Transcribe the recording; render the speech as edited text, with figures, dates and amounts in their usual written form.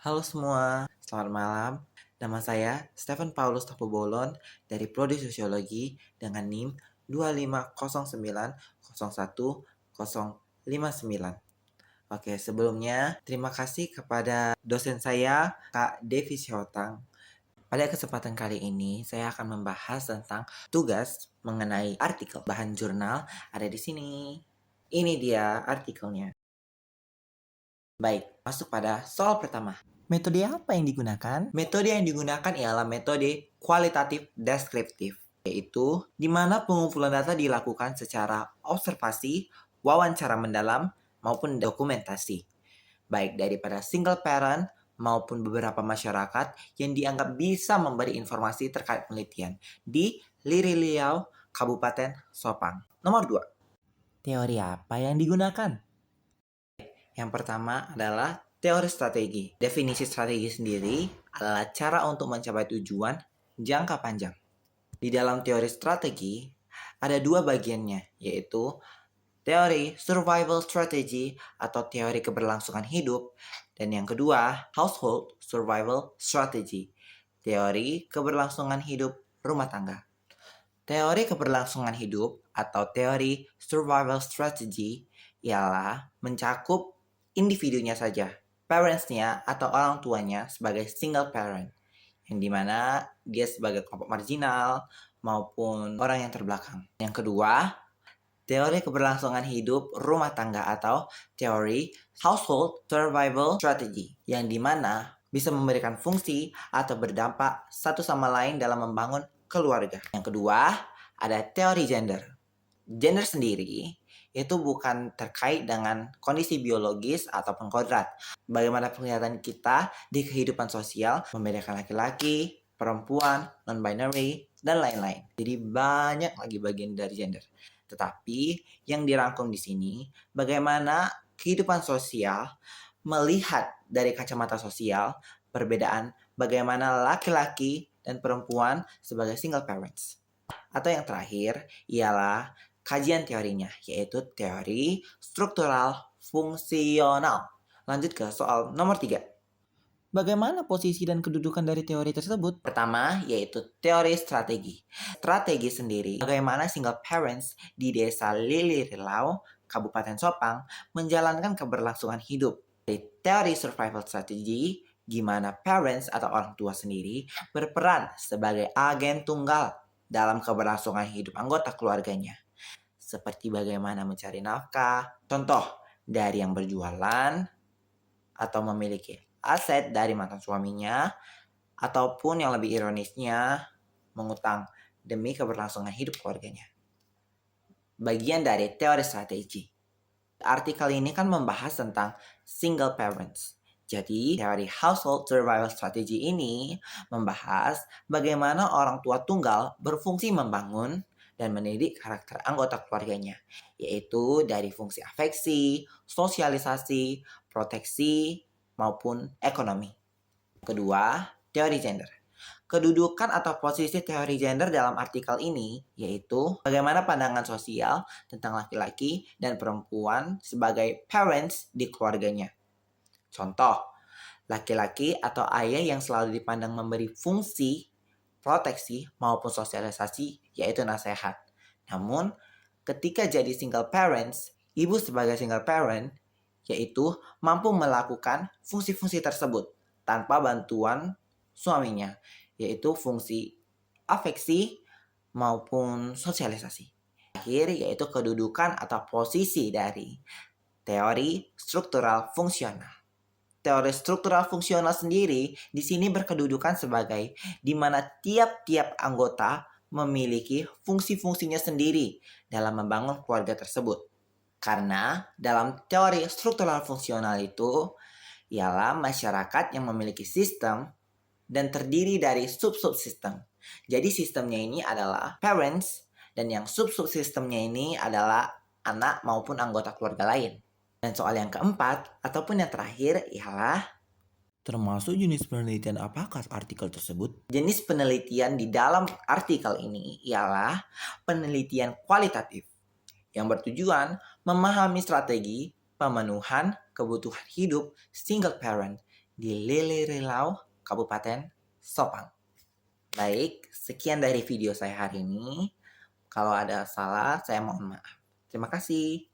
Halo semua, selamat malam. Nama saya Stephen Paulus Tapobolon dari Prodi Sosiologi dengan NIM 250901059. Oke, sebelumnya terima kasih kepada dosen saya, Kak Devi Syotang. Pada kesempatan kali ini, saya akan membahas tentang tugas mengenai artikel. Bahan jurnal ada di sini. Ini dia artikelnya. Baik, masuk pada soal pertama. Metode apa yang digunakan? Metode yang digunakan ialah metode kualitatif deskriptif, yaitu di mana pengumpulan data dilakukan secara observasi, wawancara mendalam, maupun dokumentasi, baik daripada single parent maupun beberapa masyarakat yang dianggap bisa memberi informasi terkait penelitian di Liri Liau, Kabupaten Sopang. Nomor 2. Teori apa yang digunakan? Yang pertama adalah teori strategi. Definisi strategi sendiri adalah cara untuk mencapai tujuan jangka panjang. Di dalam teori strategi ada dua bagiannya, yaitu teori survival strategy atau teori keberlangsungan hidup, dan yang kedua household survival strategy, teori keberlangsungan hidup rumah tangga. Teori keberlangsungan hidup atau teori survival strategy ialah mencakup individunya saja, parentsnya atau orang tuanya sebagai single parent, yang dimana dia sebagai kelompok marginal maupun orang yang terbelakang. Yang kedua, teori keberlangsungan hidup rumah tangga atau teori household survival strategy, yang dimana bisa memberikan fungsi atau berdampak satu sama lain dalam membangun keluarga. Yang kedua, ada teori gender. Gender sendiri itu bukan terkait dengan kondisi biologis ataupun kodrat. Bagaimana penglihatan kita di kehidupan sosial, membedakan laki-laki, perempuan, non-binary, dan lain-lain. Jadi banyak lagi bagian dari gender. Tetapi yang dirangkum di sini, bagaimana kehidupan sosial melihat dari kacamata sosial, perbedaan bagaimana laki-laki dan perempuan sebagai single parents. Atau yang terakhir ialah kajian teorinya, yaitu teori struktural fungsional. Lanjut ke soal nomor 3. Bagaimana posisi dan kedudukan dari teori tersebut? Pertama, yaitu teori strategi. Strategi sendiri, bagaimana single parents di desa Lilirilau, Kabupaten Sopang, menjalankan keberlangsungan hidup. Di teori survival strategy, gimana parents atau orang tua sendiri berperan sebagai agen tunggal dalam keberlangsungan hidup anggota keluarganya. Seperti bagaimana mencari nafkah, contoh dari yang berjualan atau memiliki aset dari mantan suaminya, ataupun yang lebih ironisnya mengutang demi keberlangsungan hidup keluarganya. Bagian dari teori strategi. Artikel ini kan membahas tentang single parents. Jadi, teori household survival strategy ini membahas bagaimana orang tua tunggal berfungsi membangun dan mendidik karakter anggota keluarganya, yaitu dari fungsi afeksi, sosialisasi, proteksi, maupun ekonomi. Kedua, teori gender. Kedudukan atau posisi teori gender dalam artikel ini yaitu bagaimana pandangan sosial tentang laki-laki dan perempuan sebagai parents di keluarganya. Contoh, laki-laki atau ayah yang selalu dipandang memberi fungsi proteksi maupun sosialisasi, yaitu nasihat. Namun, ketika jadi single parents, ibu sebagai single parent, yaitu mampu melakukan fungsi-fungsi tersebut tanpa bantuan suaminya, yaitu fungsi afeksi maupun sosialisasi. Akhir, yaitu kedudukan atau posisi dari teori struktural fungsional. Teori struktural fungsional sendiri di sini berkedudukan sebagai di mana tiap-tiap anggota memiliki fungsi-fungsinya sendiri dalam membangun keluarga tersebut. Karena dalam teori struktural fungsional itu ialah masyarakat yang memiliki sistem dan terdiri dari sub-subsistem. Jadi sistemnya ini adalah parents dan yang sub-subsistemnya ini adalah anak maupun anggota keluarga lain. Dan soal yang keempat, ataupun yang terakhir, ialah termasuk jenis penelitian apakah artikel tersebut? Jenis penelitian di dalam artikel ini ialah penelitian kualitatif yang bertujuan memahami strategi pemenuhan kebutuhan hidup single parent di Lilirilau, Kabupaten Sopang. Baik, sekian dari video saya hari ini. Kalau ada salah, saya mohon maaf. Terima kasih.